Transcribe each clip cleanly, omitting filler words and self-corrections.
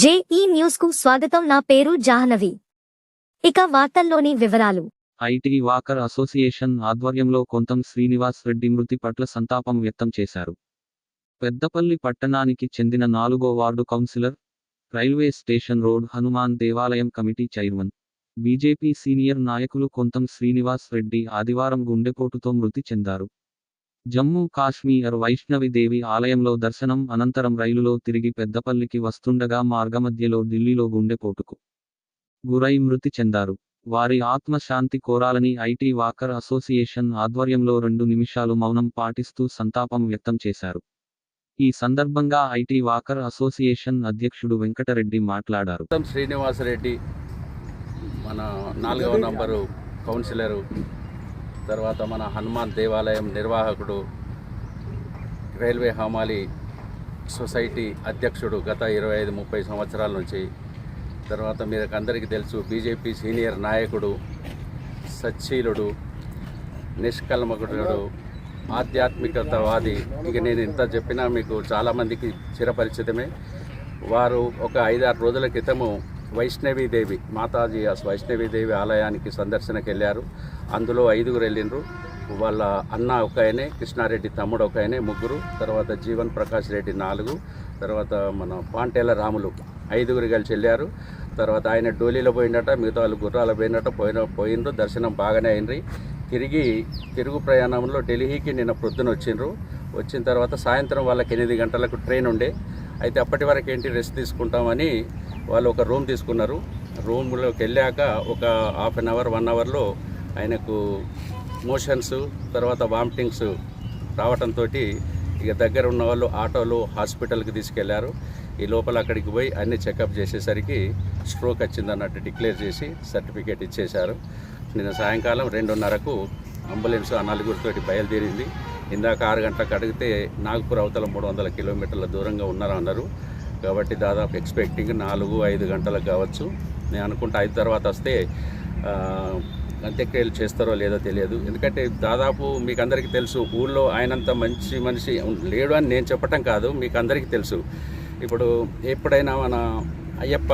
JEE news కు స్వాగతం. నా పేరు జాహ్నవి. ఇక వార్తల్లోని వివరాలు. ఐటీ వాకర్ అసోసియేషన్ ఆధ్వర్యంలో కొంతం శ్రీనివాస్ రెడ్డి మృతి పట్ల సంతాపం వ్యక్తం చేశారు. పెద్దపల్లి పట్టణానికి చెందిన 4వ ward councillor, railway station road Hanuman దేవాలయం కమిటీ చైర్మన్, బీజేపీ సీనియర్ నాయకులు కొంతం శ్రీనివాస్ రెడ్డి ఆదివారం గుండెపోటుతో మృతి చెందారు. జమ్మూ కాశ్మీర్ వైష్ణవి దేవి ఆలయంలో దర్శనం అనంతరం రైలులో తిరిగి పెద్దపల్లికి వస్తుండగా మార్గమధ్యలో ఢిల్లీలో గుండెపోటుకు గురై మృతి చెందారు. వారి ఆత్మశాంతి కోరాలని ఐటీ వాకర్ అసోసియేషన్ ఆధ్వర్యంలో 2 నిమిషాలు మౌనం పాటిస్తూ సంతాపం వ్యక్తం చేశారు. ఈ సందర్భంగా ఐటీ వాకర్ అసోసియేషన్ అధ్యక్షుడు వెంకటరెడ్డి మాట్లాడారు. శ్రీనివాసరెడ్డి మన 4వ నంబరు కౌన్సిలరు, తర్వాత మన హనుమాన్ దేవాలయం నిర్వాహకుడు, రైల్వే హమాలి సొసైటీ అధ్యక్షుడు గత 25-30 సంవత్సరాల నుంచి. తర్వాత మీకు అందరికీ తెలుసు, బీజేపీ సీనియర్ నాయకుడు, సచ్చీలుడు, నిష్కల్మకుడు, ఆధ్యాత్మికతవాది. ఇక నేను ఇంత చెప్పినా మీకు చాలామందికి చిరపరిచితమే. వారు ఒక 5-6 రోజుల క్రితము వైష్ణవీదేవి మాతాజీ వైష్ణవీదేవి ఆలయానికి సందర్శనకు వెళ్ళారు. అందులో 5గురు వెళ్ళిండ్రు. వాళ్ళ అన్న ఒక ఆయనే, కృష్ణారెడ్డి తమ్ముడు ఒక ఆయనే, 3. తర్వాత జీవన్ ప్రకాష్ రెడ్డి 4, తర్వాత మన పాంటేల రాములు 5గురు కలిసి వెళ్ళారు. తర్వాత ఆయన డోలీలో పోయిందట, మిగతా వాళ్ళు గుర్రాలు పోయినట్ట పోయిండ్రు. దర్శనం బాగానే అయినరి. తిరుగు ప్రయాణంలో ఢిల్లీకి నిన్న ప్రొద్దున వచ్చిన తర్వాత సాయంత్రం వాళ్ళకి 8 గంటలకు ట్రైన్ ఉండే. అయితే అప్పటి వరకు ఏంటి రెస్ట్ తీసుకుంటామని వాళ్ళు ఒక రూమ్ తీసుకున్నారు. రూమ్లోకి వెళ్ళాక ఒక ½ అన్ అవర్ 1 అవర్లో ఆయనకు మోషన్స్, తర్వాత వామిటింగ్స్ రావడంతో ఇక దగ్గర ఉన్న వాళ్ళు ఆటోలో హాస్పిటల్కి తీసుకెళ్లారు. ఈ లోపల అక్కడికి పోయి అన్ని చెకప్ చేసేసరికి స్ట్రోక్ వచ్చిందన్నట్టు డిక్లేర్ చేసి సర్టిఫికేట్ ఇచ్చేశారు. నిన్న సాయంకాలం 2:30కు అంబులెన్స్ ఆ 4గురితోటి బయలుదేరింది. ఇందాక 6 గంటలకు అడిగితే నాగపూర్ అవతల 300 కిలోమీటర్ల దూరంగా అన్నారు. కాబట్టి దాదాపు ఎక్స్పెక్టింగ్ 4-5 గంటలకు కావచ్చు. నేను అనుకుంటా 5 తర్వాత వస్తే అంత్యక్రియలు చేస్తారో లేదో తెలియదు. ఎందుకంటే దాదాపు మీకు అందరికీ తెలుసు, ఊళ్ళో ఆయనంత మంచి మనిషి లేడు అని నేను చెప్పటం కాదు, మీకు అందరికీ తెలుసు. ఇప్పుడు ఎప్పుడైనా మన అయ్యప్ప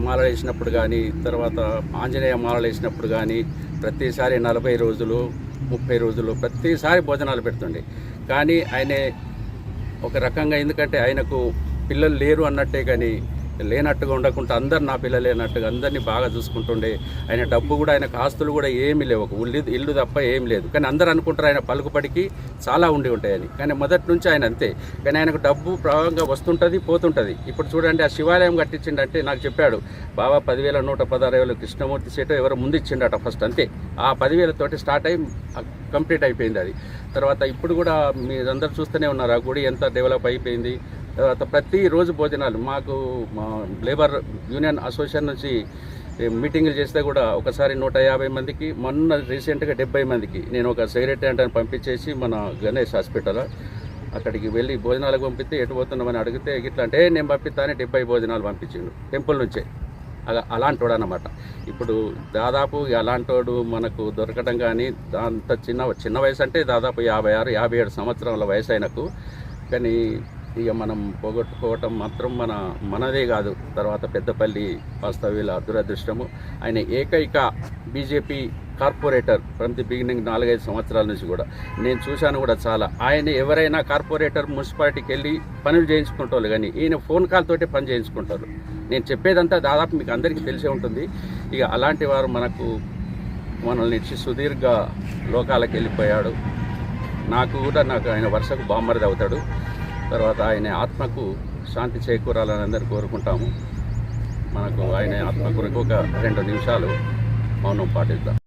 మాల వేసినప్పుడు కానీ, తర్వాత ఆంజనేయ మాలలు వేసినప్పుడు కానీ ప్రతిసారి 40 రోజులు 30 రోజులు ప్రతిసారి భోజనాలు పెడుతుండే. కానీ ఆయన ఒక రకంగా, ఎందుకంటే ఆయనకు పిల్లలు లేరు అన్నట్టే కానీ లేనట్టుగా ఉండకుండా అందరు నా పిల్లలు లేనట్టుగా అందరినీ బాగా చూసుకుంటుండే. ఆయన డబ్బు కూడా, ఆయనకు ఆస్తులు కూడా ఏమీ లేవు, ఒక ఇల్లు తప్ప ఏం లేదు. కానీ అందరూ అనుకుంటారు ఆయన పలుకుబడికి చాలా ఉండి ఉంటాయని. కానీ మొదటి నుంచి ఆయన అంతే. కానీ ఆయనకు డబ్బు ప్రవాహంగా వస్తుంటుంది, పోతుంటుంది. ఇప్పుడు చూడండి, ఆ శివాలయం కట్టించిండంటే నాకు చెప్పాడు, బాబా 10,116 కృష్ణమూర్తి సేటు ఎవరు ముందు ఇచ్చిండట ఫస్ట్, అంతే. ఆ 10,000 స్టార్ట్ అయ్యి కంప్లీట్ అయిపోయింది అది. తర్వాత ఇప్పుడు కూడా మీరందరూ చూస్తూనే ఉన్నారు ఆ గుడి ఎంత డెవలప్ అయిపోయింది. తర్వాత ప్రతిరోజు భోజనాలు మాకు మా లేబర్ యూనియన్ అసోసియేషన్ నుంచి మీటింగులు చేస్తే కూడా ఒకసారి 150 మందికి, మొన్న రీసెంట్గా 70 మందికి నేను ఒక సెక్రటరీ అంటే పంపించేసి మన గణేష్ హాస్పిటల్ అక్కడికి వెళ్ళి భోజనాలకు పంపిస్తే ఎటు పోతున్నామని అడిగితే ఇట్లా అంటే నేను పంపిస్తానే 70 భోజనాలు పంపించిండు టెంపుల్ నుంచే. అలాంటోడు అన్నమాట. ఇప్పుడు దాదాపు అలాంటోడు మనకు దొరకడం కానీ, అంత చిన్న వయసు అంటే దాదాపు 56-57 సంవత్సరాల వయసు ఆయనకు. కానీ ఇక మనం పోగొట్టుకోవటం మాత్రం మనదే కాదు. తర్వాత పెద్దపల్లి వాస్తవ్యుల దురదృష్టము. ఆయన ఏకైక BJP corporator from the beginning 4-5 సంవత్సరాల నుంచి కూడా నేను చూశాను కూడా చాలా. ఆయన ఎవరైనా కార్పొరేటర్ మున్సిపాలిటీకి వెళ్ళి పనులు చేయించుకుంటారు, కానీ ఈయన ఫోన్ కాల్ తోటే పని చేయించుకుంటారు. నేను చెప్పేదంతా దాదాపు మీకు అందరికీ తెలిసే ఉంటుంది. ఇక అలాంటి వారు మనల్ని ఇచ్చి సుదీర్ఘ లోకాలకు వెళ్ళిపోయాడు. నాకు ఆయన వరుసకు బామ్మరిది అవుతాడు. తర్వాత ఆయన ఆత్మకు శాంతి చేకూరాలని అందరూ కోరుకుంటాము. మనకు ఆయన ఆత్మ కొరకు ఒక 2 నిమిషాలు మౌనం పాటిద్దాం.